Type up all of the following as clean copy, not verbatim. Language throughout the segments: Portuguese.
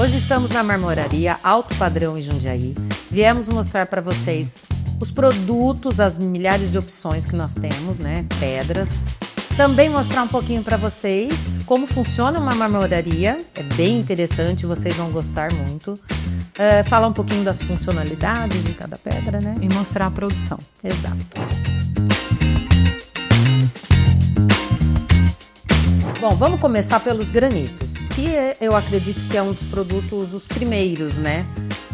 Hoje estamos na Marmoraria Alto Padrão em Jundiaí. Viemos mostrar para vocês os produtos, as milhares de opções que nós temos, né? Pedras. Também mostrar um pouquinho para vocês como funciona uma marmoraria. É bem interessante, vocês vão gostar muito. Falar um pouquinho das funcionalidades de cada pedra, né? E mostrar a produção. Exato. Bom, vamos começar pelos granitos, que eu acredito que é um dos produtos, os primeiros, né?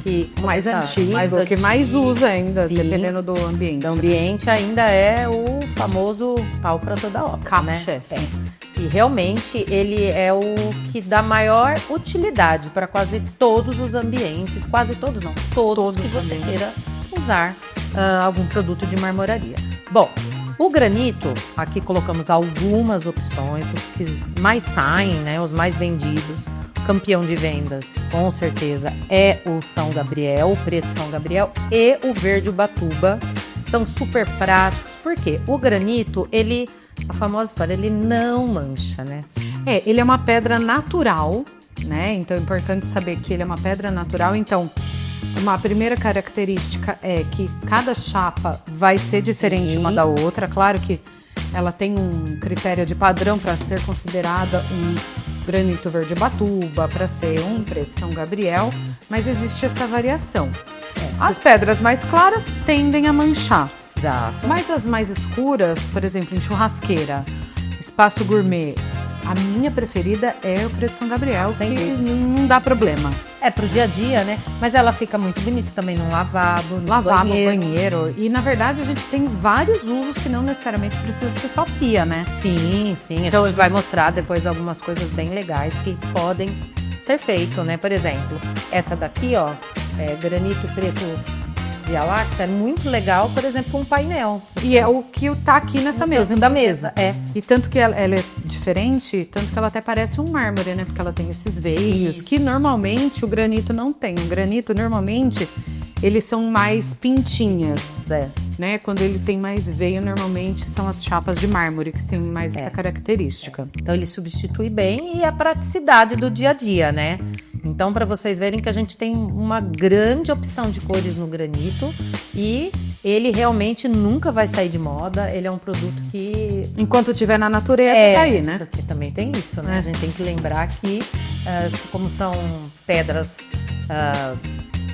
Que mais antigo, que mais usa ainda, sim, dependendo do ambiente. O ambiente ainda é o famoso pau para toda obra, carro-chefe. Né? E realmente ele é o que dá maior utilidade para quase todos os ambientes, quase todos não, todos que você queira usar algum produto de marmoraria. Bom, o granito, aqui colocamos algumas opções, os que mais saem, né, os mais vendidos. Campeão de vendas, com certeza, é o São Gabriel, o preto São Gabriel e o verde Ubatuba. São super práticos, porque o granito, a famosa história, ele não mancha, né? Ele é uma pedra natural, né? Então é importante saber que ele é uma pedra natural. Então, uma primeira característica é que cada chapa vai ser diferente uma da outra. Claro que ela tem um critério de padrão para ser considerada um granito verde Ubatuba, para ser um preto São Gabriel, mas existe essa variação. As pedras mais claras tendem a manchar. Exato. Mas as mais escuras, por exemplo, em churrasqueira, espaço gourmet, a minha preferida é o preto São Gabriel, que não dá problema. Pro dia a dia, né? Mas ela fica muito bonita também no lavabo, no banheiro. E, na verdade, a gente tem vários usos que não necessariamente precisa ser só pia, né? Sim. Então, a gente vai mostrar depois algumas coisas bem legais que podem ser feito, né? Por exemplo, essa daqui, ó, granito preto Via Láctea, é muito legal, por exemplo, um painel. E é o que tá aqui nessa mesa. Da mesa, E tanto que ela é diferente, tanto que ela até parece um mármore, né? Porque ela tem esses veios, que normalmente o granito não tem. O granito, normalmente, eles são mais pintinhas, né? Quando ele tem mais veio, normalmente são as chapas de mármore, que têm mais essa característica. Então, ele substitui bem e a praticidade do dia a dia, né? Então, para vocês verem que a gente tem uma grande opção de cores no granito e ele realmente nunca vai sair de moda. Ele é um produto que... Enquanto estiver na natureza, tá aí, né? Porque também tem isso, né? A gente tem que lembrar que, como são pedras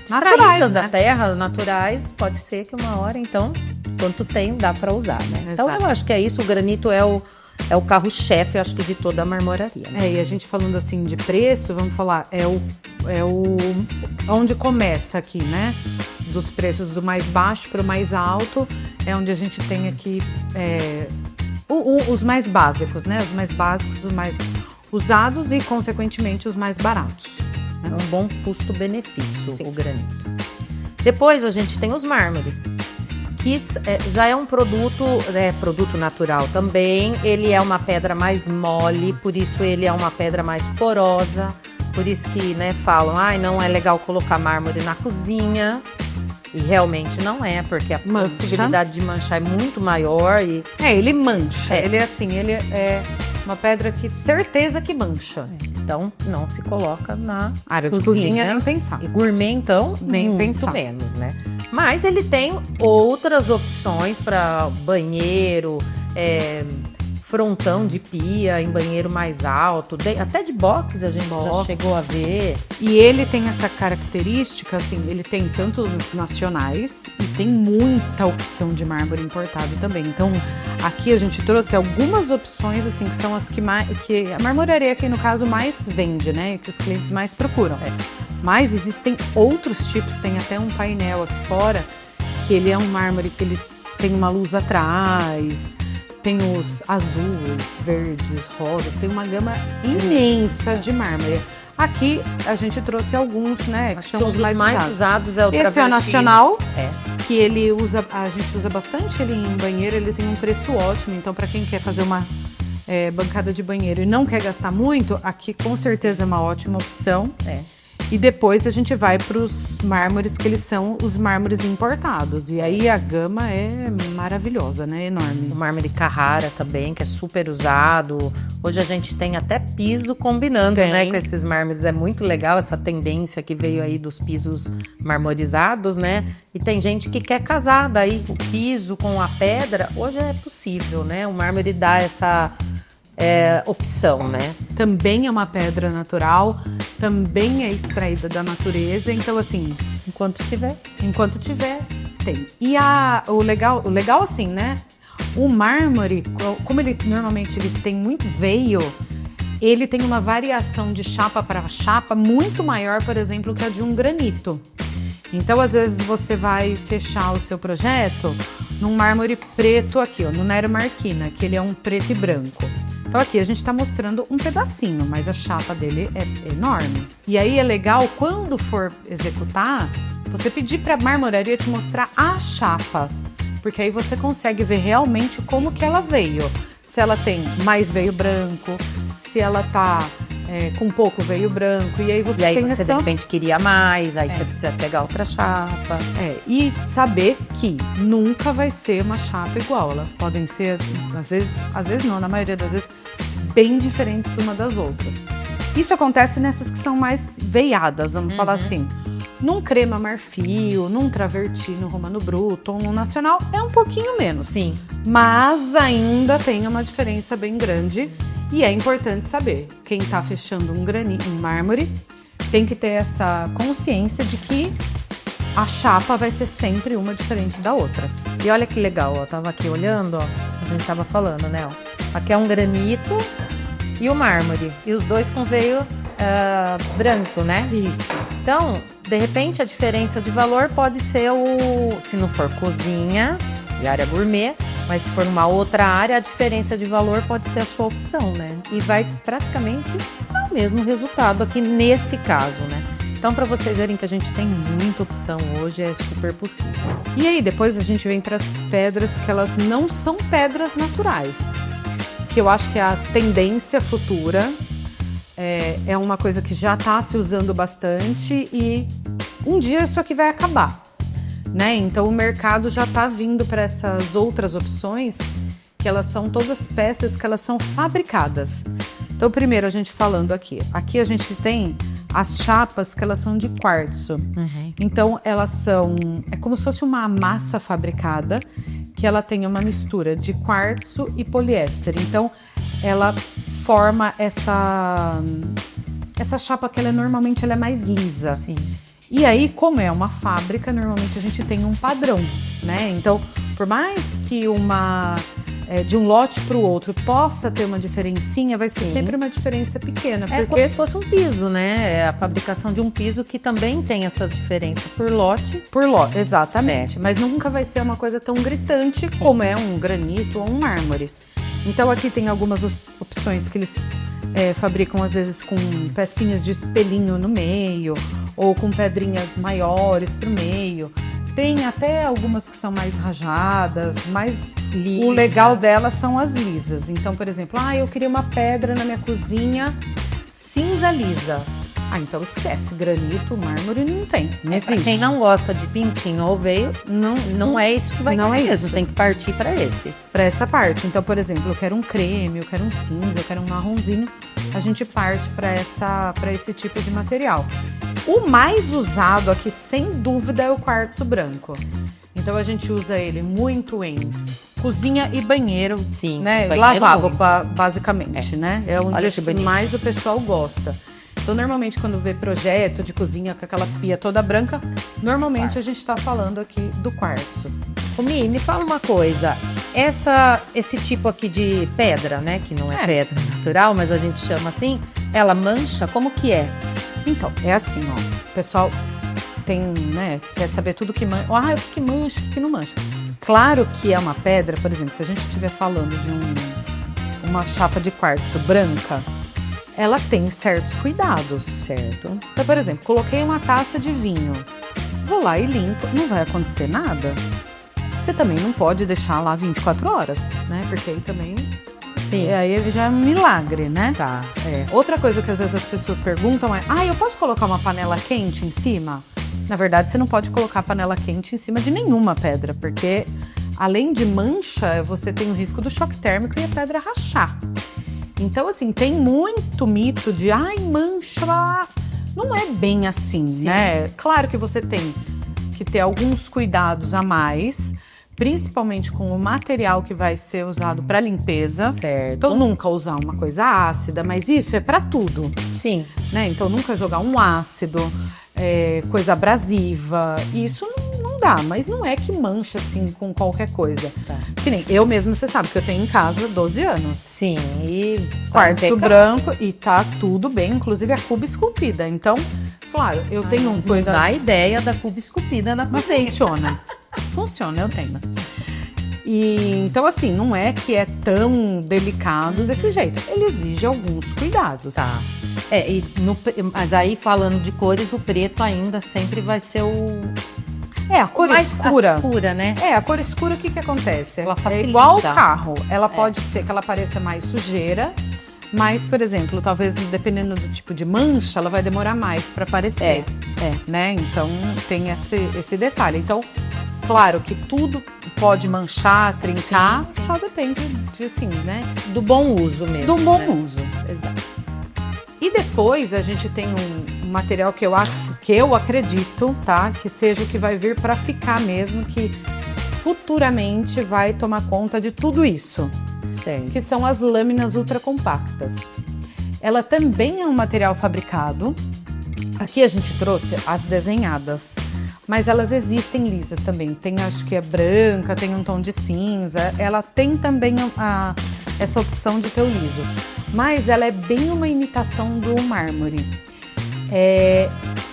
naturais, da terra, naturais, pode ser que uma hora, então, quanto tem, dá para usar, né? Exato. Então, eu acho que é isso. O granito é o carro-chefe, acho que, de toda a marmoraria. Né? E a gente falando assim de preço, vamos falar, onde começa aqui, né? Dos preços do mais baixo para o mais alto, é onde a gente tem aqui os mais básicos, né? Os mais básicos, os mais usados e, consequentemente, os mais baratos. É um bom custo-benefício, o granito. Depois a gente tem os mármores, que já é um produto natural também. Ele é uma pedra mais mole, por isso ele é uma pedra mais porosa. Por isso que, né, falam, não é legal colocar mármore na cozinha. E realmente não é, porque a possibilidade de manchar é muito maior. Ele mancha. Ele é uma pedra que certeza que mancha. Então, não se coloca na área de cozinha, nem pensar. E gourmet, então, nem muito pensar. Menos, né? Mas ele tem outras opções para banheiro, frontão de pia em banheiro mais alto, até de box a gente já chegou a ver. E ele tem essa característica, assim, ele tem tanto os nacionais e tem muita opção de mármore importado também. Então, aqui a gente trouxe algumas opções, assim, que são as que a marmoraria aqui, no caso, mais vende, né? Que os clientes mais procuram. Mas existem outros tipos, tem até um painel aqui fora, que ele é um mármore que ele tem uma luz atrás. Tem os azuis, verdes, rosas, tem uma gama imensa de mármore. Aqui a gente trouxe alguns, né? Que são os mais usados é o Esse é o nacional, que a gente usa bastante ele em banheiro, ele tem um preço ótimo. Então, para quem quer fazer uma bancada de banheiro e não quer gastar muito, aqui com certeza é uma ótima opção. E depois a gente vai para os mármores, que eles são os mármores importados. E aí a gama é maravilhosa, né? Enorme. O mármore Carrara também, que é super usado. Hoje a gente tem até piso combinando, né, com esses mármores. É muito legal essa tendência que veio aí dos pisos marmorizados, né? E tem gente que quer casar daí o piso com a pedra. Hoje é possível, né? O mármore dá essa opção, né? Também é uma pedra natural, também é extraída da natureza, então assim, enquanto tiver, tem. E o legal assim, né? O mármore, como ele normalmente ele tem muito veio, ele tem uma variação de chapa para chapa muito maior, por exemplo, que a de um granito. Então, às vezes, você vai fechar o seu projeto num mármore preto aqui, ó, no Nero Marquina, que ele é um preto e branco. Então aqui a gente está mostrando um pedacinho, mas a chapa dele é enorme. E aí é legal, quando for executar, você pedir para a marmoraria te mostrar a chapa, porque aí você consegue ver realmente como que ela veio. Se ela tem mais veio branco, se ela tá com pouco veio branco, e aí você e aí tem você de repente queria mais, aí você precisa pegar outra chapa. E saber que nunca vai ser uma chapa igual. Elas podem ser, às vezes não, na maioria das vezes, bem diferentes uma das outras. Isso acontece nessas que são mais veiadas, vamos falar assim. Num crema marfil, num travertino romano bruto ou num nacional, é um pouquinho menos. Sim. Mas ainda tem uma diferença bem grande. E é importante saber, quem está fechando um mármore tem que ter essa consciência de que a chapa vai ser sempre uma diferente da outra. E olha que legal, ó, tava aqui olhando, ó, a gente tava falando, né, ó, aqui é um granito e o mármore, e os dois com veio branco, né? Isso. Então, de repente, a diferença de valor pode ser se não for cozinha e área gourmet, mas se for numa outra área, a diferença de valor pode ser a sua opção, né? E vai praticamente dar o mesmo resultado aqui nesse caso, né? Então, para vocês verem que a gente tem muita opção hoje, é super possível. E aí, depois a gente vem para as pedras que elas não são pedras naturais, que eu acho que é a tendência futura, é uma coisa que já está se usando bastante e um dia isso aqui vai acabar. Né? Então o mercado já está vindo para essas outras opções, que elas são todas peças que elas são fabricadas. Então primeiro a gente falando aqui a gente tem as chapas que elas são de quartzo. Então elas são, é como se fosse uma massa fabricada, que ela tem uma mistura de quartzo e poliéster. Então ela forma essa chapa que normalmente ela é mais lisa. Sim. E aí, como é uma fábrica, normalmente a gente tem um padrão, né? Então, por mais que de um lote para o outro possa ter uma diferencinha, vai ser sempre uma diferença pequena. É como se fosse um piso, né? É a fabricação de um piso que também tem essas diferenças por lote. Por lote, exatamente. Mas nunca vai ser uma coisa tão gritante como é um granito ou um mármore. Então, aqui tem algumas opções que eles fabricam, às vezes, com pecinhas de espelhinho no meio, ou com pedrinhas maiores pro meio. Tem até algumas que são mais rajadas, mas o legal delas são as lisas. Então, por exemplo, eu queria uma pedra na minha cozinha cinza lisa. Então esquece, granito, mármore não tem. Não existe. Quem não gosta de pintinho ou veio, não é isso que vai ter mesmo. Tem que partir para essa parte. Então, por exemplo, eu quero um creme, eu quero um cinza, eu quero um marronzinho. A gente parte para esse tipo de material. O mais usado aqui, sem dúvida, é o quartzo branco. Então a gente usa ele muito em cozinha e banheiro. Sim, né? Lavabo, basicamente, né? É onde mais o pessoal gosta. Então, normalmente, quando vê projeto de cozinha com aquela pia toda branca, normalmente a gente está falando aqui do quartzo. Mi, me fala uma coisa, esse tipo aqui de pedra, né, que não é pedra natural, mas a gente chama assim, ela mancha? Como que é? Então, é assim, ó, o pessoal quer saber tudo que mancha, o que mancha, o que não mancha. Claro que é uma pedra, por exemplo, se a gente estiver falando de uma chapa de quartzo branca, ela tem certos cuidados, certo? Então, por exemplo, coloquei uma taça de vinho, vou lá e limpo, não vai acontecer nada. Você também não pode deixar lá 24 horas, né? Porque aí também Sim. Aí já é um milagre, né? Tá, Outra coisa que às vezes as pessoas perguntam é: eu posso colocar uma panela quente em cima? Na verdade, você não pode colocar panela quente em cima de nenhuma pedra, porque além de mancha, você tem o risco do choque térmico e a pedra rachar. Então, assim, tem muito mito de mancha. Não é bem assim, né? Claro que você tem que ter alguns cuidados a mais, principalmente com o material que vai ser usado para limpeza. certo. Então, nunca usar uma coisa ácida, mas isso é para tudo, Sim, né? Então, nunca jogar um ácido, coisa abrasiva. Isso não dá, mas não é que mancha assim com qualquer coisa. tá. Que nem eu mesmo, você sabe que eu tenho em casa 12 anos. Sim, e Quartzo branco e tá tudo bem, inclusive a cuba esculpida. Então, claro, eu tenho um Não cuidado. dá a ideia da cuba esculpida na Mas cozinha. funciona. Funciona, eu tenho. E então, assim, não é que é tão delicado desse jeito. Ele exige alguns cuidados. Tá. Mas aí, falando de cores, o preto ainda sempre vai ser o A cor mais escura. escura, né? A cor escura, o que acontece? Ela É facilita. igual o carro. Ela pode ser que ela pareça mais sujeira, mas, por exemplo, talvez dependendo do tipo de mancha, ela vai demorar mais para aparecer. Né? Então, tem esse detalhe. Então, claro que tudo pode manchar, trincar, Sim. só depende de, assim, né? Do bom uso mesmo. Do bom né? uso, exato. E depois a gente tem um material que eu acredito, tá? Que seja o que vai vir para ficar mesmo, que futuramente vai tomar conta de tudo isso, Certo. que são as lâminas ultracompactas. Ela também é um material fabricado. Aqui a gente trouxe as desenhadas, mas elas existem lisas também. Tem, acho que é branca, tem um tom de cinza. Ela tem também essa opção de ter o liso. Mas ela é bem uma imitação do mármore.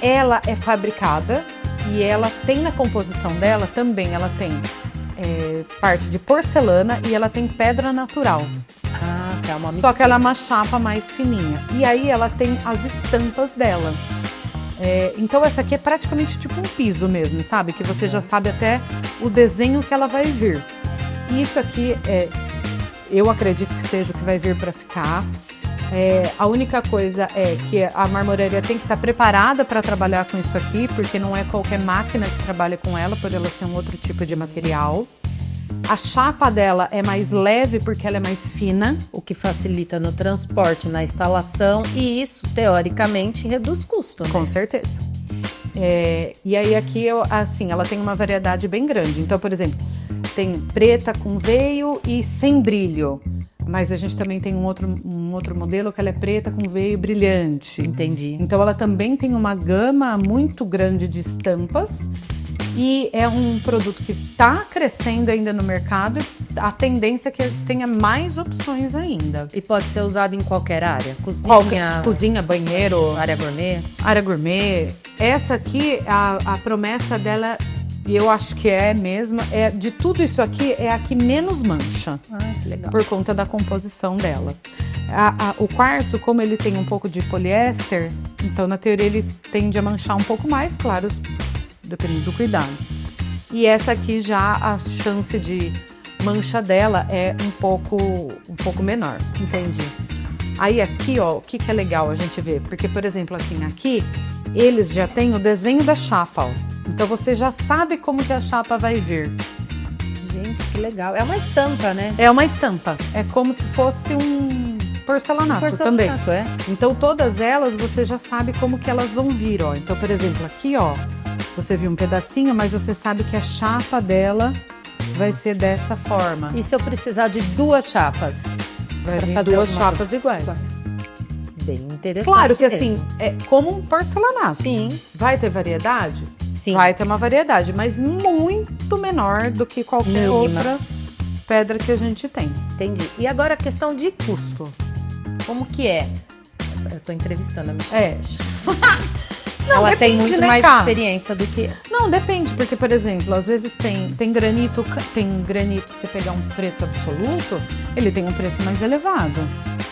Ela é fabricada e ela tem na composição dela também, ela tem parte de porcelana e ela tem pedra natural. Tá, uma Só que ela é uma chapa mais fininha. E aí ela tem as estampas dela. Então essa aqui é praticamente tipo um piso mesmo, sabe? Que você já sabe até o desenho que ela vai vir. E isso aqui eu acredito que seja o que vai vir para ficar. A única coisa é que a marmoraria tem que estar preparada para trabalhar com isso aqui, porque não é qualquer máquina que trabalha com ela, por ela ser um outro tipo de material. A chapa dela é mais leve porque ela é mais fina. O que facilita no transporte, na instalação, e isso, teoricamente, reduz custo, né? Com certeza. E aí aqui, assim, ela tem uma variedade bem grande. Então, por exemplo, tem preta com veio e sem brilho. Mas a gente também tem um outro modelo que ela é preta com veio brilhante. Entendi. Então ela também tem uma gama muito grande de estampas. E é um produto que está crescendo ainda no mercado. A tendência é que tenha mais opções ainda. E pode ser usado em qualquer área? Cozinha, Cozinha, banheiro, área gourmet? área gourmet. Essa aqui, a promessa dela, e eu acho que é mesmo, de tudo isso aqui, é a que menos mancha. Que legal. Por conta da composição dela. O quartzo, como ele tem um pouco de poliéster, então na teoria ele tende a manchar um pouco mais, claro, dependendo do cuidado. E essa aqui já, a chance de mancha dela é um pouco menor. Entendi. Aí aqui, ó, o que é legal a gente ver? Porque, por exemplo, assim, aqui, eles já têm o desenho da chapa, ó. Então você já sabe como que a chapa vai vir. Gente, que legal. É uma estampa, né? É uma estampa. É como se fosse um porcelanato também. Então todas elas você já sabe como que elas vão vir, ó. Então, por exemplo, aqui, ó, você viu um pedacinho, mas você sabe que a chapa dela vai ser dessa forma. E se eu precisar de duas chapas? Vai vir fazer duas alguma chapas iguais. Bem interessante. Claro que mesmo. assim, é como um porcelanato. Sim, Vai ter variedade? sim. Vai ter uma variedade, mas muito menor do que qualquer Mínima. outra pedra que a gente tem. Entendi. E agora a questão de custo. Como que é? Eu tô entrevistando a Michelle. Não, Ela tem depende, muito né, mais Cá? experiência do que... Não, depende, porque, por exemplo, às vezes tem granito, você pegar um preto absoluto, ele tem um preço mais elevado.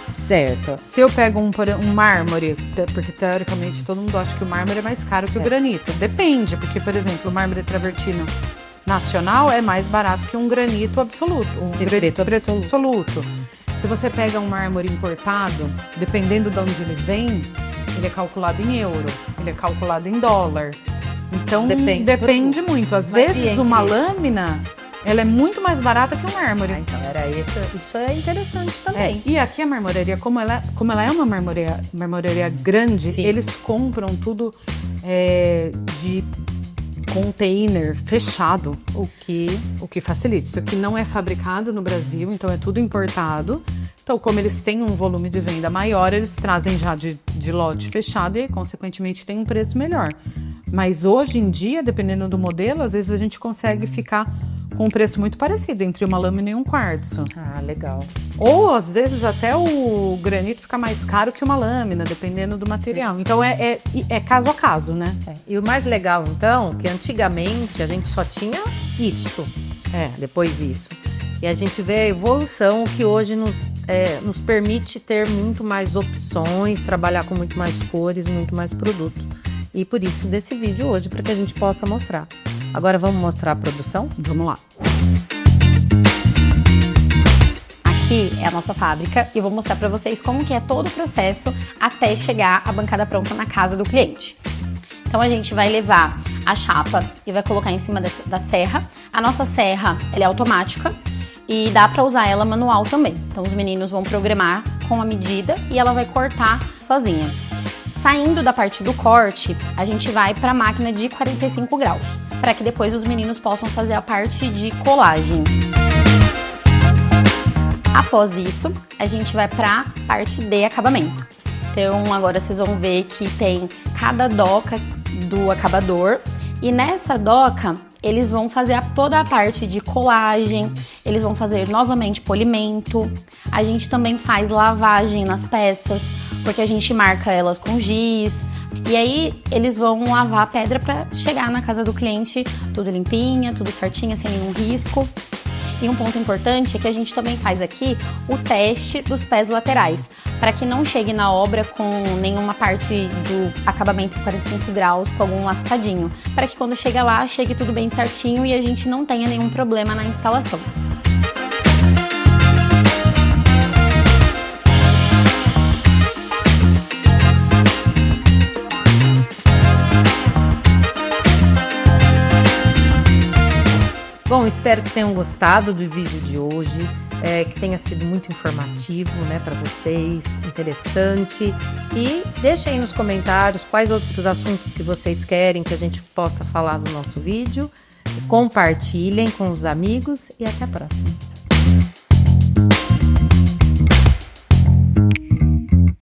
Certo. Se eu pego um mármore, porque teoricamente todo mundo acha que o mármore é mais caro que o granito. Depende, porque, por exemplo, o mármore travertino nacional é mais barato que um granito absoluto, Sim, preto preto absoluto. Se você pega um mármore importado, dependendo de onde ele vem, ele é calculado em euro, ele é calculado em dólar. Então, depende muito. Às vezes, uma lâmina, ela é muito mais barata que um mármore. Então, isso é interessante também. E aqui a marmoraria, como ela é uma marmoraria grande, sim, eles compram tudo de container fechado, o que facilita. Isso aqui não é fabricado no Brasil, então é tudo importado. Então, como eles têm um volume de venda maior, eles trazem já de lote fechado e, consequentemente, tem um preço melhor. Mas hoje em dia, dependendo do modelo, às vezes a gente consegue ficar com um preço muito parecido entre uma lâmina e um quartzo. Ah, legal. Ou, às vezes, até o granito fica mais caro que uma lâmina, dependendo do material. Sim. Então, é caso a caso, né? E o mais legal, então, que antigamente a gente só tinha isso. Depois isso. E a gente vê a evolução que hoje nos permite ter muito mais opções, trabalhar com muito mais cores, muito mais produto. E por isso desse vídeo hoje, para que a gente possa mostrar. Agora vamos mostrar a produção? Vamos lá. Aqui é a nossa fábrica e eu vou mostrar para vocês como que é todo o processo até chegar a bancada pronta na casa do cliente. Então a gente vai levar a chapa e vai colocar em cima da serra. A nossa serra, ela é automática e dá para usar ela manual também. Então os meninos vão programar com a medida e ela vai cortar sozinha. Saindo da parte do corte, a gente vai para a máquina de 45 graus, para que depois os meninos possam fazer a parte de colagem. Após isso, a gente vai para a parte de acabamento. Então agora vocês vão ver que tem cada doca do acabador e nessa doca eles vão fazer toda a parte de colagem, eles vão fazer novamente polimento, a gente também faz lavagem nas peças, porque a gente marca elas com giz, e aí eles vão lavar a pedra para chegar na casa do cliente tudo limpinha, tudo certinho, sem nenhum risco. E um ponto importante é que a gente também faz aqui o teste dos pés laterais, para que não chegue na obra com nenhuma parte do acabamento em 45 graus, com algum lascadinho, para que quando chega lá, chegue tudo bem certinho e a gente não tenha nenhum problema na instalação. Bom, espero que tenham gostado do vídeo de hoje, que tenha sido muito informativo, né, para vocês, interessante. E deixem aí nos comentários quais outros assuntos que vocês querem que a gente possa falar no nosso vídeo. Compartilhem com os amigos e até a próxima.